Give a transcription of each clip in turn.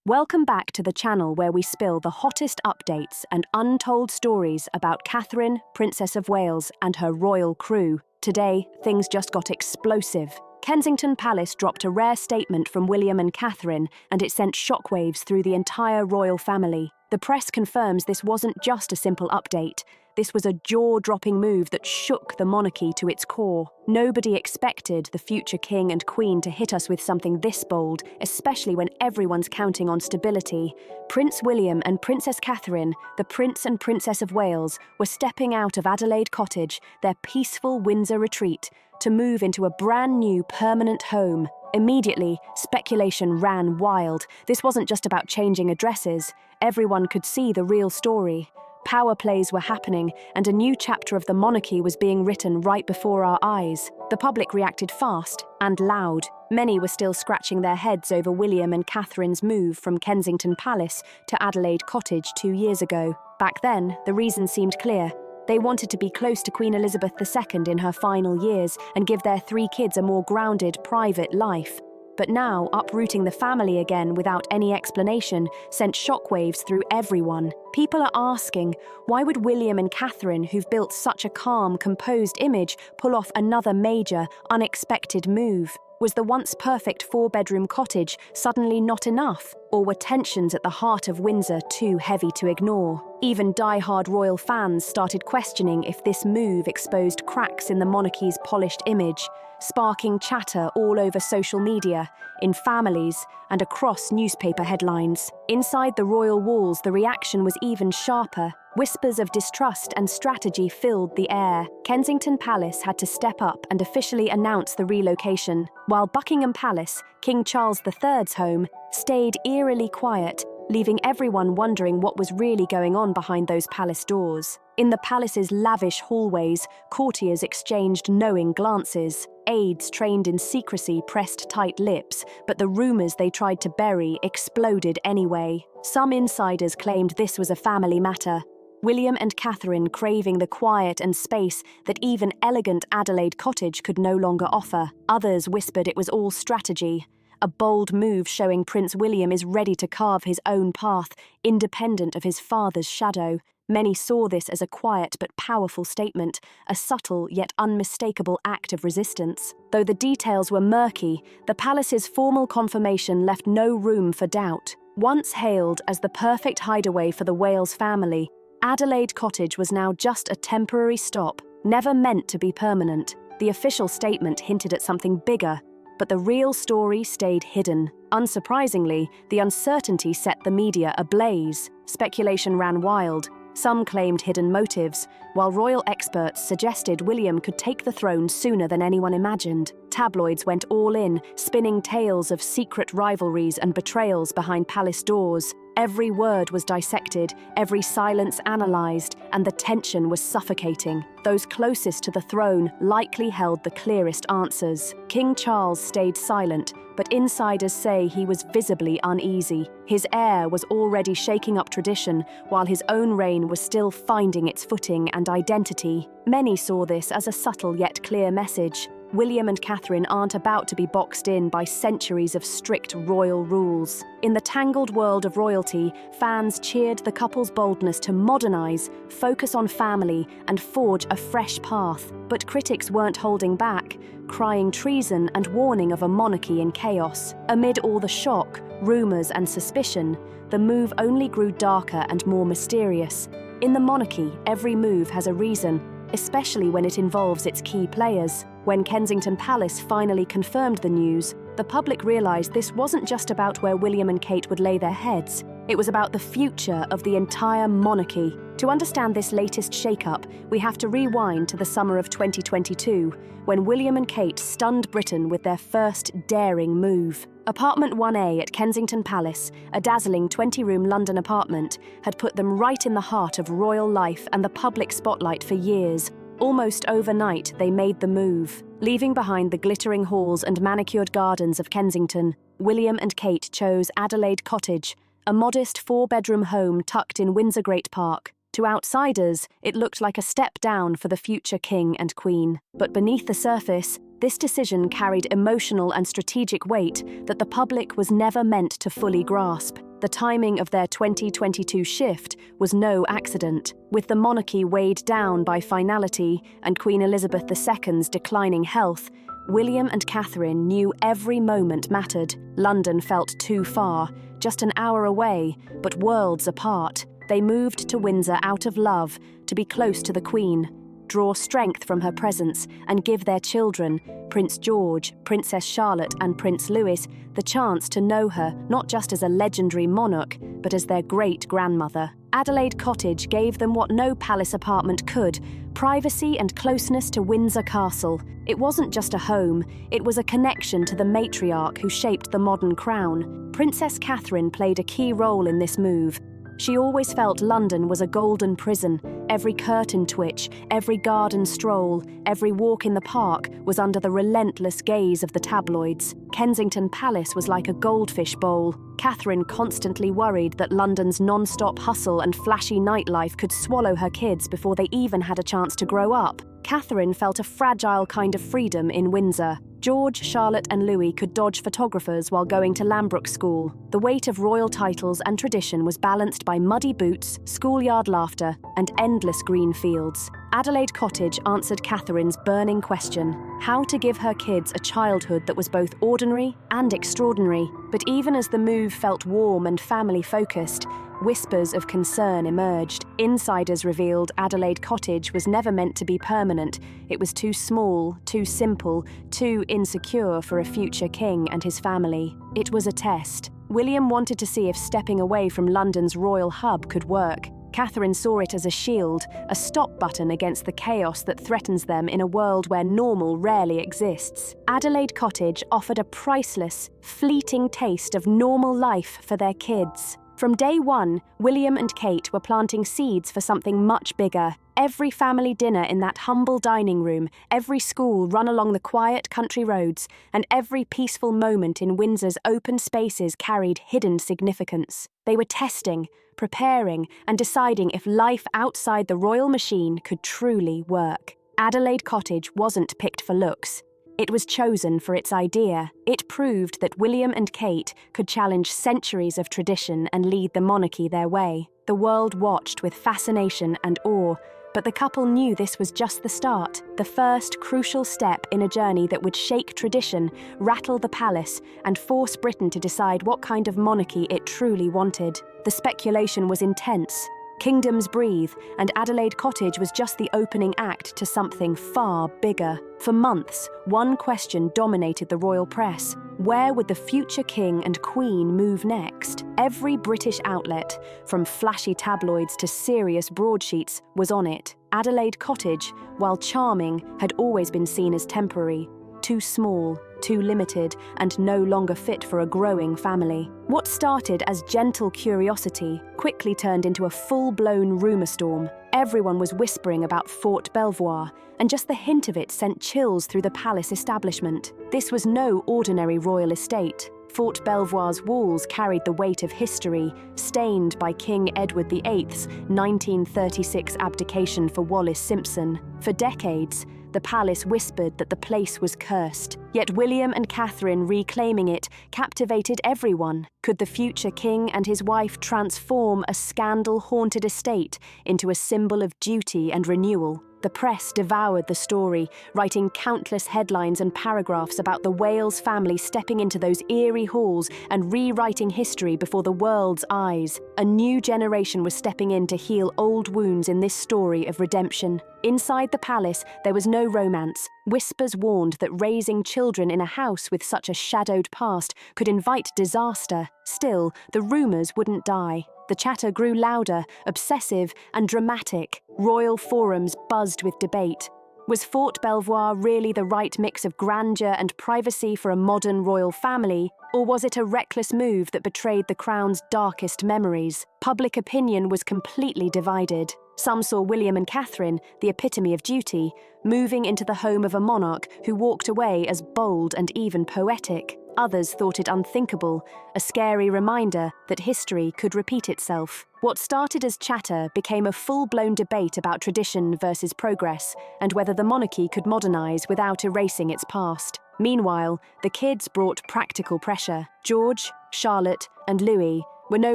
Welcome back to the channel where we spill the hottest updates and untold stories about Catherine, Princess of Wales, and her royal crew. Today, things just got explosive. Kensington Palace dropped a rare statement from William and Catherine, and it sent shockwaves through the entire royal family. The press confirms this wasn't just a simple update. This was a jaw-dropping move that shook the monarchy to its core. Nobody expected the future king and queen to hit us with something this bold, especially when everyone's counting on stability. Prince William and Princess Catherine, the Prince and Princess of Wales, were stepping out of Adelaide Cottage, their peaceful Windsor retreat, to move into a brand new permanent home. Immediately, speculation ran wild. This wasn't just about changing addresses. Everyone could see the real story. Power plays were happening, and a new chapter of the monarchy was being written right before our eyes. The public reacted fast and loud. Many were still scratching their heads over William and Catherine's move from Kensington Palace to Adelaide Cottage 2 years ago. Back then, the reason seemed clear. They wanted to be close to Queen Elizabeth II in her final years and give their 3 kids a more grounded, private life. But now, uprooting the family again without any explanation sent shockwaves through everyone. People are asking, why would William and Catherine, who've built such a calm, composed image, pull off another major, unexpected move? Was the once perfect 4-bedroom cottage suddenly not enough? Or were tensions at the heart of Windsor too heavy to ignore? Even die-hard royal fans started questioning if this move exposed cracks in the monarchy's polished image, sparking chatter all over social media, in families, and across newspaper headlines. Inside the royal walls, the reaction was even sharper. Whispers of distrust and strategy filled the air. Kensington Palace had to step up and officially announce the relocation, while Buckingham Palace, King Charles III's home, stayed eerily quiet, leaving everyone wondering what was really going on behind those palace doors. In the palace's lavish hallways, courtiers exchanged knowing glances. Aides trained in secrecy pressed tight lips, but the rumors they tried to bury exploded anyway. Some insiders claimed this was a family matter. William and Catherine craving the quiet and space that even elegant Adelaide Cottage could no longer offer. Others whispered it was all strategy. A bold move showing Prince William is ready to carve his own path, independent of his father's shadow. Many saw this as a quiet but powerful statement, a subtle yet unmistakable act of resistance. Though the details were murky, the palace's formal confirmation left no room for doubt. Once hailed as the perfect hideaway for the Wales family, Adelaide Cottage was now just a temporary stop, never meant to be permanent. The official statement hinted at something bigger, but the real story stayed hidden. Unsurprisingly, the uncertainty set the media ablaze. Speculation ran wild. Some claimed hidden motives, while royal experts suggested William could take the throne sooner than anyone imagined. Tabloids went all in, spinning tales of secret rivalries and betrayals behind palace doors. Every word was dissected, every silence analysed, and the tension was suffocating. Those closest to the throne likely held the clearest answers. King Charles stayed silent, but insiders say he was visibly uneasy. His heir was already shaking up tradition, while his own reign was still finding its footing and identity. Many saw this as a subtle yet clear message. William and Catherine aren't about to be boxed in by centuries of strict royal rules. In the tangled world of royalty, fans cheered the couple's boldness to modernise, focus on family, and forge a fresh path. But critics weren't holding back, crying treason and warning of a monarchy in chaos. Amid all the shock, rumours and suspicion, the move only grew darker and more mysterious. In the monarchy, every move has a reason, especially when it involves its key players. When Kensington Palace finally confirmed the news, the public realised this wasn't just about where William and Kate would lay their heads. It was about the future of the entire monarchy. To understand this latest shake-up, we have to rewind to the summer of 2022, when William and Kate stunned Britain with their first daring move. Apartment 1A at Kensington Palace, a dazzling 20-room London apartment, had put them right in the heart of royal life and the public spotlight for years. Almost overnight, they made the move. Leaving behind the glittering halls and manicured gardens of Kensington, William and Kate chose Adelaide Cottage, a modest 4-bedroom home tucked in Windsor Great Park. To outsiders, it looked like a step down for the future king and queen. But beneath the surface, this decision carried emotional and strategic weight that the public was never meant to fully grasp. The timing of their 2022 shift was no accident. With the monarchy weighed down by finality and Queen Elizabeth II's declining health, William and Catherine knew every moment mattered. London felt too far, just an hour away, but worlds apart. They moved to Windsor out of love, to be close to the Queen, draw strength from her presence, and give their children, Prince George, Princess Charlotte, and Prince Louis, the chance to know her not just as a legendary monarch, but as their great-grandmother. Adelaide Cottage gave them what no palace apartment could: privacy and closeness to Windsor Castle. It wasn't just a home, it was a connection to the matriarch who shaped the modern crown. Princess Catherine played a key role in this move. She always felt London was a golden prison. Every curtain twitch, every garden stroll, every walk in the park was under the relentless gaze of the tabloids. Kensington Palace was like a goldfish bowl. Catherine constantly worried that London's non-stop hustle and flashy nightlife could swallow her kids before they even had a chance to grow up. Catherine felt a fragile kind of freedom in Windsor. George, Charlotte, and Louis could dodge photographers while going to Lambrook School. The weight of royal titles and tradition was balanced by muddy boots, schoolyard laughter, and endless green fields. Adelaide Cottage answered Catherine's burning question: how to give her kids a childhood that was both ordinary and extraordinary. But even as the move felt warm and family-focused, whispers of concern emerged. Insiders revealed Adelaide Cottage was never meant to be permanent. It was too small, too simple, too insecure for a future king and his family. It was a test. William wanted to see if stepping away from London's royal hub could work. Catherine saw it as a shield, a stop button against the chaos that threatens them in a world where normal rarely exists. Adelaide Cottage offered a priceless, fleeting taste of normal life for their kids. From day one, William and Kate were planting seeds for something much bigger. Every family dinner in that humble dining room, every school run along the quiet country roads, and every peaceful moment in Windsor's open spaces carried hidden significance. They were testing, preparing, and deciding if life outside the royal machine could truly work. Adelaide Cottage wasn't picked for looks. It was chosen for its idea. It proved that William and Kate could challenge centuries of tradition and lead the monarchy their way. The world watched with fascination and awe, but the couple knew this was just the start, the first crucial step in a journey that would shake tradition, rattle the palace, and force Britain to decide what kind of monarchy it truly wanted. The speculation was intense. Kingdoms breathe, and Adelaide Cottage was just the opening act to something far bigger. For months, one question dominated the royal press: where would the future king and queen move next? Every British outlet, from flashy tabloids to serious broadsheets, was on it. Adelaide Cottage, while charming, had always been seen as temporary. Too small, too limited, and no longer fit for a growing family. What started as gentle curiosity quickly turned into a full-blown rumour storm. Everyone was whispering about Fort Belvoir, and just the hint of it sent chills through the palace establishment. This was no ordinary royal estate. Fort Belvoir's walls carried the weight of history, stained by King Edward VIII's 1936 abdication for Wallis Simpson. For decades, the palace whispered that the place was cursed. Yet William and Catherine reclaiming it captivated everyone. Could the future king and his wife transform a scandal-haunted estate into a symbol of duty and renewal? The press devoured the story, writing countless headlines and paragraphs about the Wales family stepping into those eerie halls and rewriting history before the world's eyes. A new generation was stepping in to heal old wounds in this story of redemption. Inside the palace, there was no romance. Whispers warned that raising children in a house with such a shadowed past could invite disaster. Still, the rumours wouldn't die. The chatter grew louder, obsessive, and dramatic. Royal forums buzzed with debate. Was Fort Belvoir really the right mix of grandeur and privacy for a modern royal family, or was it a reckless move that betrayed the crown's darkest memories? Public opinion was completely divided. Some saw William and Catherine, the epitome of duty, moving into the home of a monarch who walked away as bold and even poetic. Others thought it unthinkable, a scary reminder that history could repeat itself. What started as chatter became a full-blown debate about tradition versus progress, and whether the monarchy could modernise without erasing its past. Meanwhile, the kids brought practical pressure. George, Charlotte, and Louis, were no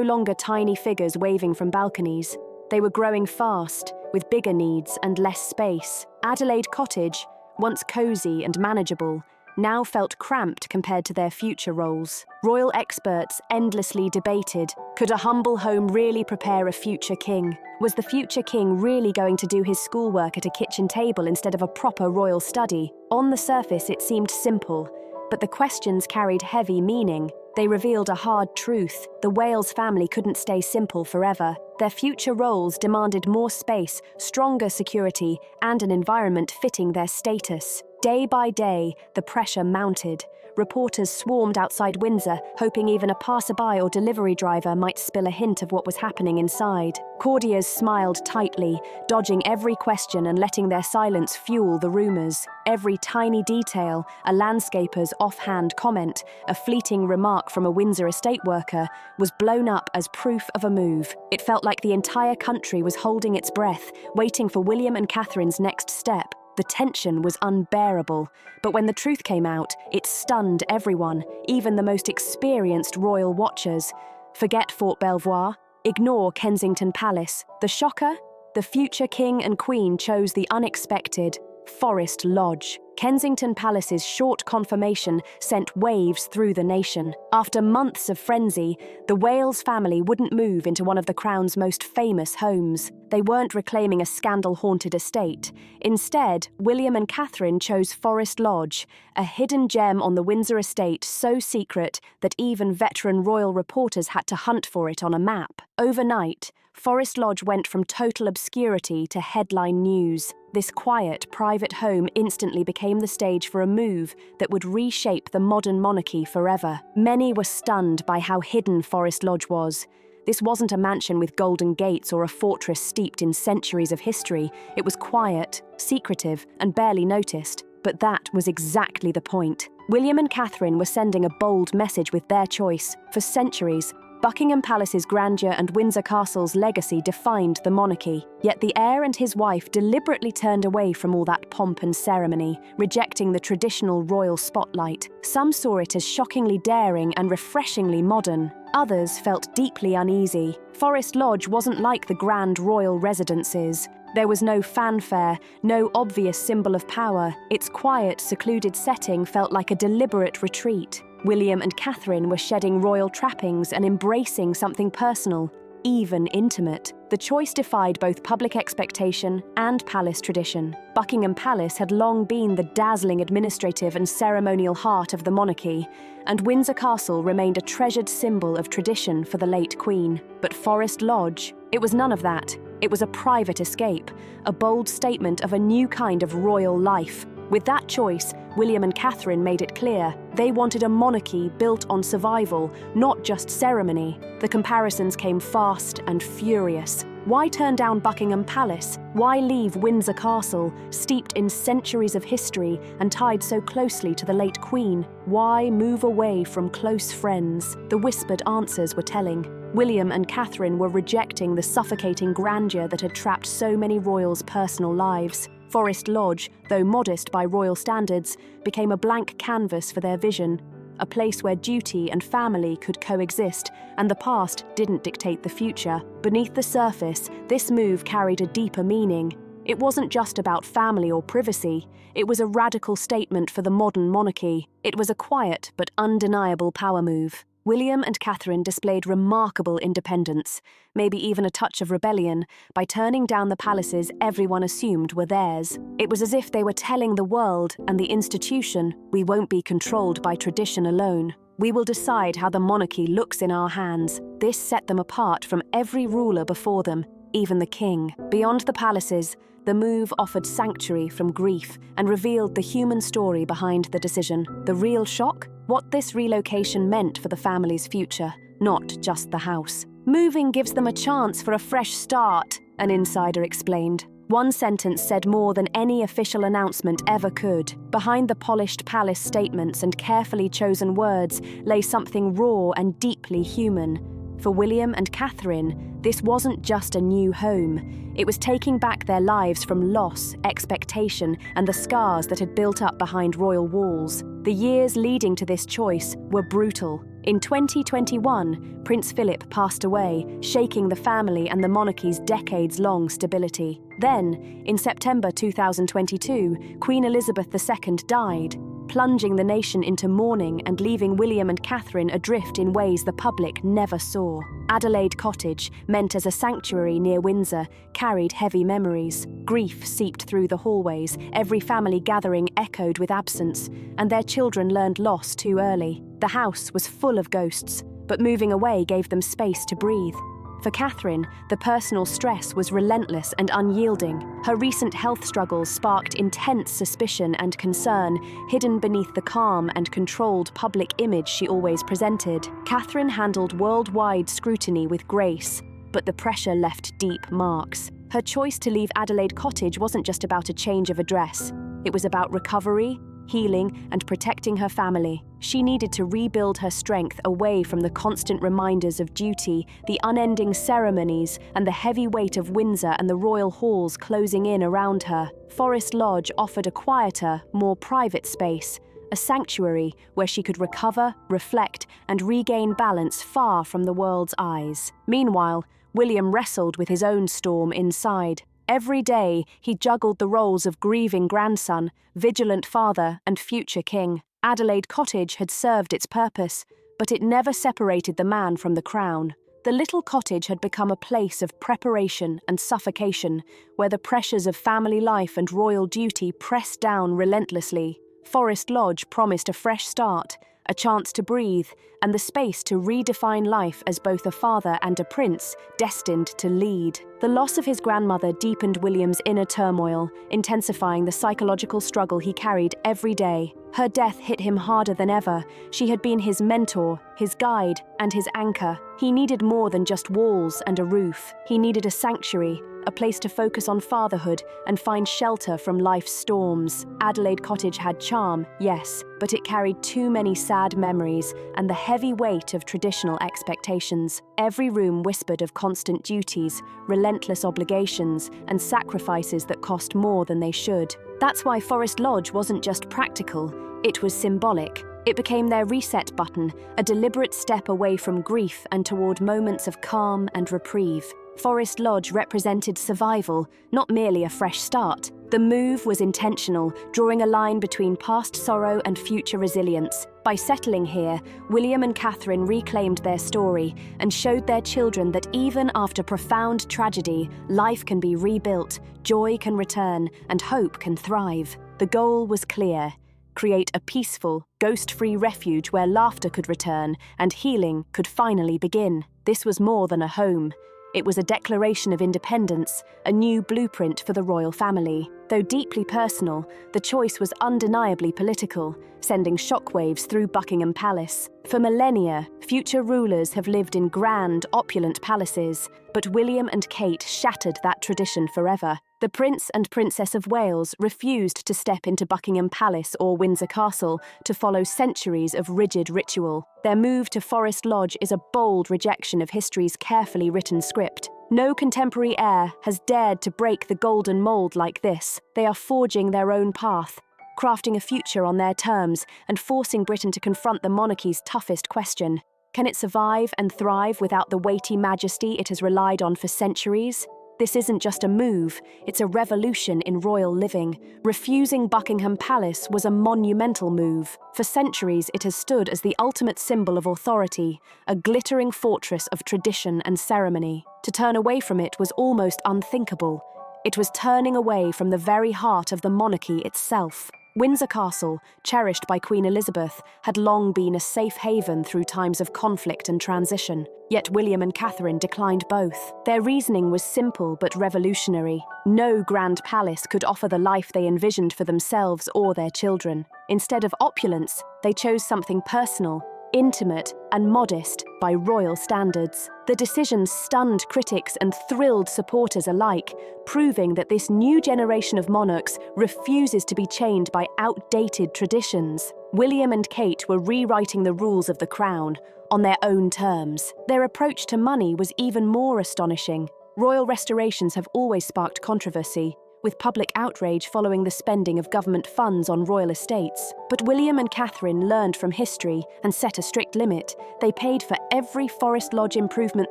longer tiny figures waving from balconies. They were growing fast, with bigger needs and less space. Adelaide Cottage, once cosy and manageable, now felt cramped compared to their future roles. Royal experts endlessly debated, could a humble home really prepare a future king? Was the future king really going to do his schoolwork at a kitchen table instead of a proper royal study? On the surface, it seemed simple, but the questions carried heavy meaning. They revealed a hard truth. The Wales family couldn't stay simple forever. Their future roles demanded more space, stronger security, and an environment fitting their status. Day by day, the pressure mounted. Reporters swarmed outside Windsor, hoping even a passerby or delivery driver might spill a hint of what was happening inside. Courtiers smiled tightly, dodging every question and letting their silence fuel the rumours. Every tiny detail, a landscaper's offhand comment, a fleeting remark from a Windsor estate worker, was blown up as proof of a move. It felt like the entire country was holding its breath, waiting for William and Catherine's next step. The tension was unbearable, but when the truth came out, it stunned everyone, even the most experienced royal watchers. Forget Fort Belvoir, ignore Kensington Palace. The shocker? The future king and queen chose the unexpected Forest Lodge. Kensington Palace's short confirmation sent waves through the nation. After months of frenzy, the Wales family wouldn't move into one of the Crown's most famous homes. They weren't reclaiming a scandal-haunted estate. Instead, William and Catherine chose Forest Lodge, a hidden gem on the Windsor estate so secret that even veteran royal reporters had to hunt for it on a map. Overnight, Forest Lodge went from total obscurity to headline news. This quiet, private home instantly became the stage for a move that would reshape the modern monarchy forever. Many were stunned by how hidden Forest Lodge was. This wasn't a mansion with golden gates or a fortress steeped in centuries of history. It was quiet, secretive, and barely noticed. But that was exactly the point. William and Catherine were sending a bold message with their choice. For centuries, Buckingham Palace's grandeur and Windsor Castle's legacy defined the monarchy. Yet the heir and his wife deliberately turned away from all that pomp and ceremony, rejecting the traditional royal spotlight. Some saw it as shockingly daring and refreshingly modern. Others felt deeply uneasy. Forest Lodge wasn't like the grand royal residences. There was no fanfare, no obvious symbol of power. Its quiet, secluded setting felt like a deliberate retreat. William and Catherine were shedding royal trappings and embracing something personal, even intimate. The choice defied both public expectation and palace tradition. Buckingham Palace had long been the dazzling administrative and ceremonial heart of the monarchy, and Windsor Castle remained a treasured symbol of tradition for the late Queen. But Forest Lodge, it was none of that. It was a private escape, a bold statement of a new kind of royal life. With that choice, William and Catherine made it clear they wanted a monarchy built on survival, not just ceremony. The comparisons came fast and furious. Why turn down Buckingham Palace? Why leave Windsor Castle, steeped in centuries of history and tied so closely to the late Queen? Why move away from close friends? The whispered answers were telling. William and Catherine were rejecting the suffocating grandeur that had trapped so many royals' personal lives. Forest Lodge, though modest by royal standards, became a blank canvas for their vision, a place where duty and family could coexist, and the past didn't dictate the future. Beneath the surface, this move carried a deeper meaning. It wasn't just about family or privacy. It was a radical statement for the modern monarchy. It was a quiet but undeniable power move. William and Catherine displayed remarkable independence, maybe even a touch of rebellion, by turning down the palaces everyone assumed were theirs. It was as if they were telling the world and the institution, we won't be controlled by tradition alone. We will decide how the monarchy looks in our hands. This set them apart from every ruler before them, even the king. Beyond the palaces, the move offered sanctuary from grief and revealed the human story behind the decision. The real shock? What this relocation meant for the family's future, not just the house. Moving gives them a chance for a fresh start, an insider explained. One sentence said more than any official announcement ever could. Behind the polished palace statements and carefully chosen words lay something raw and deeply human. For William and Catherine, this wasn't just a new home. It was taking back their lives from loss, expectation, and the scars that had built up behind royal walls. The years leading to this choice were brutal. In 2021, Prince Philip passed away, shaking the family and the monarchy's decades-long stability. Then, in September 2022, Queen Elizabeth II died, plunging the nation into mourning and leaving William and Catherine adrift in ways the public never saw. Adelaide Cottage, meant as a sanctuary near Windsor, carried heavy memories. Grief seeped through the hallways, every family gathering echoed with absence, and their children learned loss too early. The house was full of ghosts, but moving away gave them space to breathe. For Catherine, the personal stress was relentless and unyielding. Her recent health struggles sparked intense suspicion and concern, hidden beneath the calm and controlled public image she always presented. Catherine handled worldwide scrutiny with grace, but the pressure left deep marks. Her choice to leave Adelaide Cottage wasn't just about a change of address. It was about recovery, healing, and protecting her family. She needed to rebuild her strength away from the constant reminders of duty, the unending ceremonies, and the heavy weight of Windsor and the royal halls closing in around her. Forest Lodge offered a quieter, more private space, a sanctuary where she could recover, reflect, and regain balance far from the world's eyes. Meanwhile, William wrestled with his own storm inside. Every day, he juggled the roles of grieving grandson, vigilant father, and future king. Adelaide Cottage had served its purpose, but it never separated the man from the crown. The little cottage had become a place of preparation and suffocation, where the pressures of family life and royal duty pressed down relentlessly. Forest Lodge promised a fresh start, a chance to breathe, and the space to redefine life as both a father and a prince destined to lead. The loss of his grandmother deepened William's inner turmoil, intensifying the psychological struggle he carried every day. Her death hit him harder than ever. She had been his mentor, his guide, and his anchor. He needed more than just walls and a roof. He needed a sanctuary, a place to focus on fatherhood and find shelter from life's storms. Adelaide Cottage had charm, yes, but it carried too many sad memories and the heavy weight of traditional expectations. Every room whispered of constant duties, relentless obligations, and sacrifices that cost more than they should. That's why Forest Lodge wasn't just practical, it was symbolic. It became their reset button, a deliberate step away from grief and toward moments of calm and reprieve. Forest Lodge represented survival, not merely a fresh start. The move was intentional, drawing a line between past sorrow and future resilience. By settling here, William and Catherine reclaimed their story and showed their children that even after profound tragedy, life can be rebuilt, joy can return, and hope can thrive. The goal was clear: create a peaceful, ghost-free refuge where laughter could return and healing could finally begin. This was more than a home. It was a declaration of independence, a new blueprint for the royal family. Though deeply personal, the choice was undeniably political, sending shockwaves through Buckingham Palace. For millennia, future rulers have lived in grand, opulent palaces, but William and Kate shattered that tradition forever. The Prince and Princess of Wales refused to step into Buckingham Palace or Windsor Castle to follow centuries of rigid ritual. Their move to Forest Lodge is a bold rejection of history's carefully written script. No contemporary heir has dared to break the golden mold like this. They are forging their own path, crafting a future on their terms, and forcing Britain to confront the monarchy's toughest question. Can it survive and thrive without the weighty majesty it has relied on for centuries? This isn't just a move, it's a revolution in royal living. Refusing Buckingham Palace was a monumental move. For centuries, it has stood as the ultimate symbol of authority, a glittering fortress of tradition and ceremony. To turn away from it was almost unthinkable. It was turning away from the very heart of the monarchy itself. Windsor Castle, cherished by Queen Elizabeth, had long been a safe haven through times of conflict and transition. Yet William and Catherine declined both. Their reasoning was simple but revolutionary. No grand palace could offer the life they envisioned for themselves or their children. Instead of opulence, they chose something personal, intimate, and modest by royal standards. The decision stunned critics and thrilled supporters alike, proving that this new generation of monarchs refuses to be chained by outdated traditions. William and Kate were rewriting the rules of the crown on their own terms. Their approach to money was even more astonishing. Royal restorations have always sparked controversy. with public outrage following the spending of government funds on royal estates. But William and Catherine learned from history and set a strict limit. They paid for every Forest Lodge improvement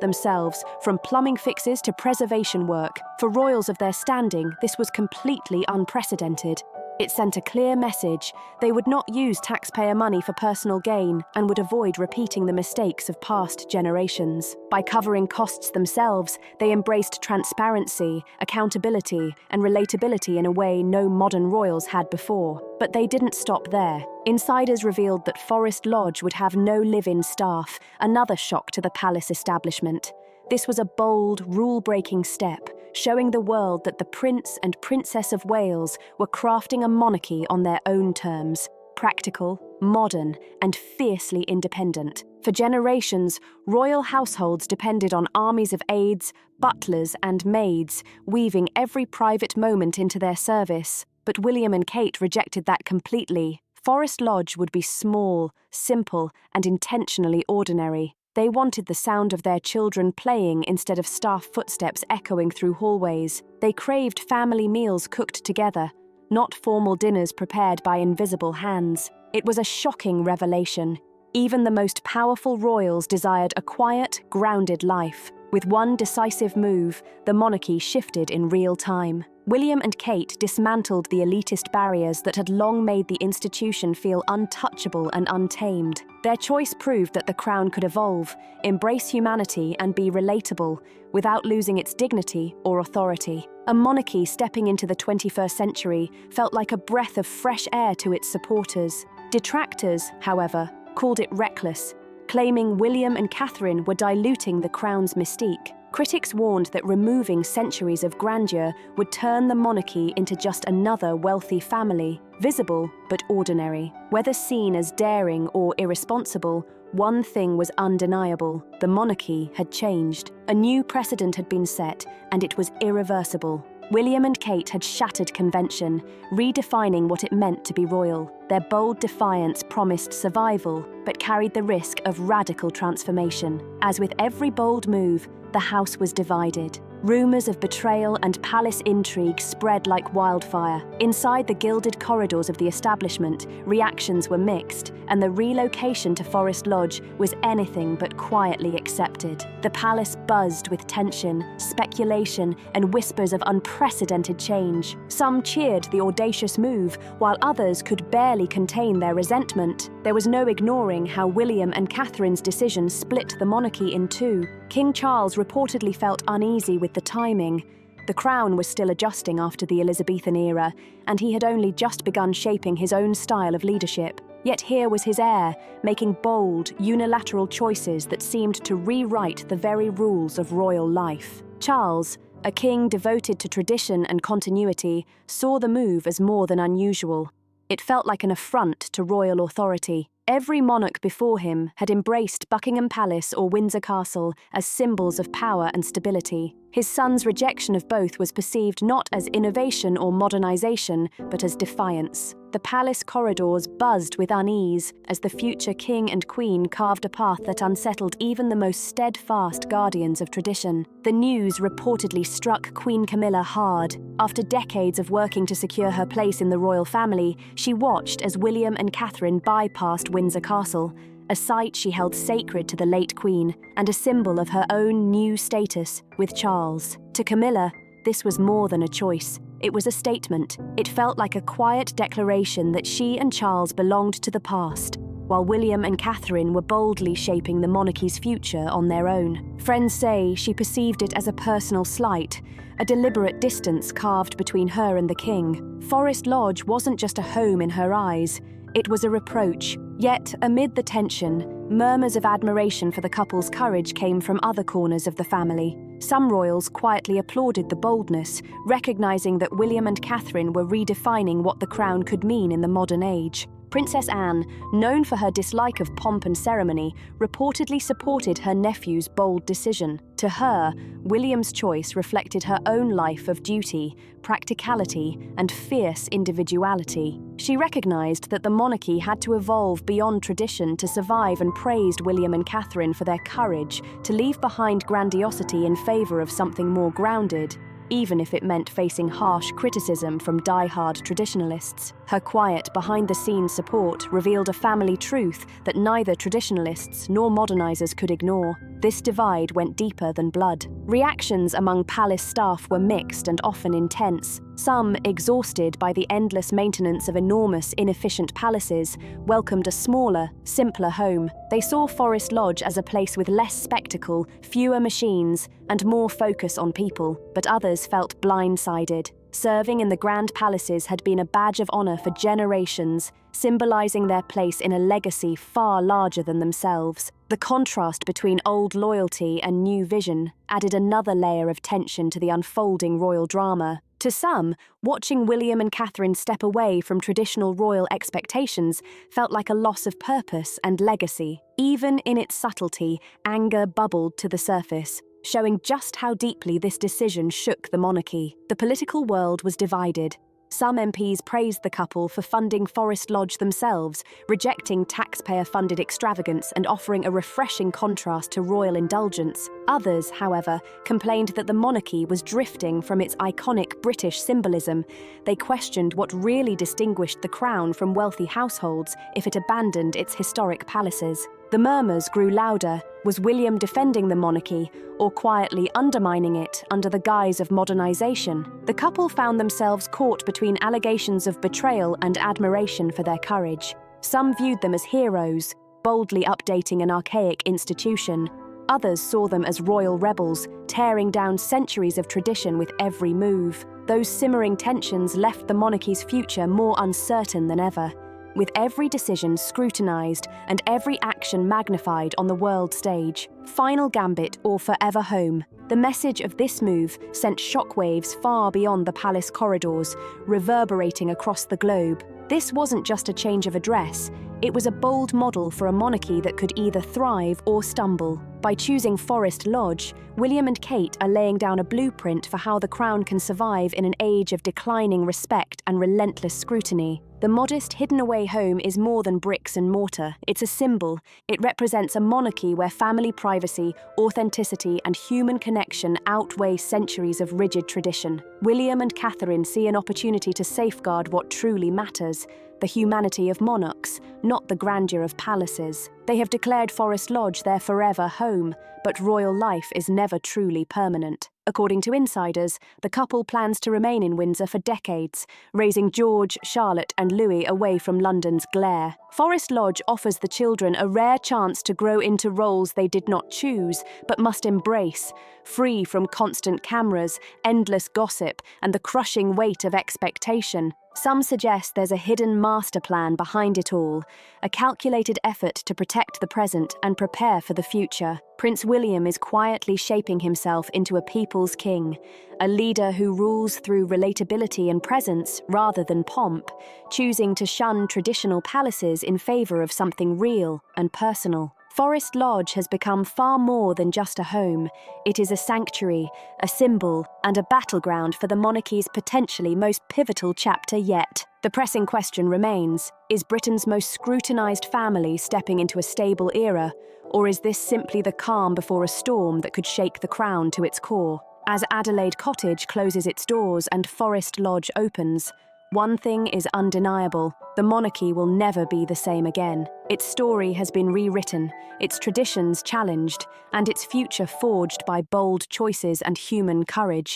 themselves, from plumbing fixes to preservation work. For royals of their standing, this was completely unprecedented. It sent a clear message. They would not use taxpayer money for personal gain and would avoid repeating the mistakes of past generations. By covering costs themselves, they embraced transparency, accountability, and relatability in a way no modern royals had before. But they didn't stop there. Insiders revealed that Forest Lodge would have no live-in staff, another shock to the palace establishment. This was a bold, rule-breaking step, showing the world that the Prince and Princess of Wales were crafting a monarchy on their own terms, practical, modern, and fiercely independent. For generations, royal households depended on armies of aides, butlers, and maids, weaving every private moment into their service. But William and Kate rejected that completely. Forest Lodge would be small, simple, and intentionally ordinary. They wanted the sound of their children playing instead of staff footsteps echoing through hallways. They craved family meals cooked together, not formal dinners prepared by invisible hands. It was a shocking revelation. Even the most powerful royals desired a quiet, grounded life. With one decisive move, the monarchy shifted in real time. William and Kate dismantled the elitist barriers that had long made the institution feel untouchable and untamed. Their choice proved that the crown could evolve, embrace humanity, and be relatable, without losing its dignity or authority. A monarchy stepping into the 21st century felt like a breath of fresh air to its supporters. Detractors, however, called it reckless, claiming William and Catherine were diluting the crown's mystique. Critics warned that removing centuries of grandeur would turn the monarchy into just another wealthy family, visible but ordinary. Whether seen as daring or irresponsible, one thing was undeniable: the monarchy had changed. A new precedent had been set, and it was irreversible. William and Kate had shattered convention, redefining what it meant to be royal. Their bold defiance promised survival, but carried the risk of radical transformation. As with every bold move, the house was divided. Rumours of betrayal and palace intrigue spread like wildfire. Inside the gilded corridors of the establishment, reactions were mixed, and the relocation to Forest Lodge was anything but quietly accepted. The palace buzzed with tension, speculation, and whispers of unprecedented change. Some cheered the audacious move, while others could barely contain their resentment. There was no ignoring how William and Catherine's decision split the monarchy in two. King Charles reportedly felt uneasy with the timing. The crown was still adjusting after the Elizabethan era, and he had only just begun shaping his own style of leadership. Yet here was his heir, making bold, unilateral choices that seemed to rewrite the very rules of royal life. Charles, a king devoted to tradition and continuity, saw the move as more than unusual. It felt like an affront to royal authority. Every monarch before him had embraced Buckingham Palace or Windsor Castle as symbols of power and stability. His son's rejection of both was perceived not as innovation or modernization, but as defiance. The palace corridors buzzed with unease as the future king and queen carved a path that unsettled even the most steadfast guardians of tradition. The news reportedly struck Queen Camilla hard. After decades of working to secure her place in the royal family, she watched as William and Catherine bypassed Windsor Castle, a site she held sacred to the late Queen and a symbol of her own new status with Charles. To Camilla, this was more than a choice. It was a statement. It felt like a quiet declaration that she and Charles belonged to the past, while William and Catherine were boldly shaping the monarchy's future on their own. Friends say she perceived it as a personal slight, a deliberate distance carved between her and the king. Forest Lodge wasn't just a home in her eyes, it was a reproach. Yet, amid the tension, murmurs of admiration for the couple's courage came from other corners of the family. Some royals quietly applauded the boldness, recognizing that William and Catherine were redefining what the crown could mean in the modern age. Princess Anne, known for her dislike of pomp and ceremony, reportedly supported her nephew's bold decision. To her, William's choice reflected her own life of duty, practicality, and fierce individuality. She recognized that the monarchy had to evolve beyond tradition to survive and praised William and Catherine for their courage to leave behind grandiosity in favor of something more grounded. even if it meant facing harsh criticism from die-hard traditionalists. Her quiet, behind-the-scenes support revealed a family truth that neither traditionalists nor modernizers could ignore. This divide went deeper than blood. Reactions among palace staff were mixed and often intense. Some, exhausted by the endless maintenance of enormous, inefficient palaces, welcomed a smaller, simpler home. They saw Forest Lodge as a place with less spectacle, fewer machines, and more focus on people. But others felt blindsided. Serving in the grand palaces had been a badge of honor for generations, symbolizing their place in a legacy far larger than themselves. The contrast between old loyalty and new vision added another layer of tension to the unfolding royal drama. To some, watching William and Catherine step away from traditional royal expectations felt like a loss of purpose and legacy. Even in its subtlety, anger bubbled to the surface, showing just how deeply this decision shook the monarchy. The political world was divided. Some MPs praised the couple for funding Forest Lodge themselves, rejecting taxpayer-funded extravagance and offering a refreshing contrast to royal indulgence. Others, however, complained that the monarchy was drifting from its iconic British symbolism. They questioned what really distinguished the crown from wealthy households if it abandoned its historic palaces. The murmurs grew louder. Was William defending the monarchy or quietly undermining it under the guise of modernization? The couple found themselves caught between allegations of betrayal and admiration for their courage. Some viewed them as heroes, boldly updating an archaic institution. Others saw them as royal rebels, tearing down centuries of tradition with every move. Those simmering tensions left the monarchy's future more uncertain than ever, with every decision scrutinized and every action magnified on the world stage. Final gambit or forever home. The message of this move sent shockwaves far beyond the palace corridors, reverberating across the globe. This wasn't just a change of address, it was a bold model for a monarchy that could either thrive or stumble. By choosing Forest Lodge, William and Kate are laying down a blueprint for how the crown can survive in an age of declining respect and relentless scrutiny. The modest, hidden-away home is more than bricks and mortar. It's a symbol. It represents a monarchy where family privacy, authenticity, and human connection outweigh centuries of rigid tradition. William and Catherine see an opportunity to safeguard what truly matters: the humanity of monarchs, not the grandeur of palaces. They have declared Forest Lodge their forever home, but royal life is never truly permanent. According to insiders, the couple plans to remain in Windsor for decades, raising George, Charlotte, and Louis away from London's glare. Forest Lodge offers the children a rare chance to grow into roles they did not choose, but must embrace, free from constant cameras, endless gossip, and the crushing weight of expectation. Some suggest there's a hidden master plan behind it all, a calculated effort to protect the present and prepare for the future. Prince William is quietly shaping himself into a people's king, a leader who rules through relatability and presence rather than pomp, choosing to shun traditional palaces in favor of something real and personal. Forest Lodge has become far more than just a home. It is a sanctuary, a symbol, and a battleground for the monarchy's potentially most pivotal chapter yet. The pressing question remains: is Britain's most scrutinized family stepping into a stable era, or is this simply the calm before a storm that could shake the crown to its core? As Adelaide Cottage closes its doors and Forest Lodge opens, one thing is undeniable: the monarchy will never be the same again. Its story has been rewritten, its traditions challenged, and its future forged by bold choices and human courage.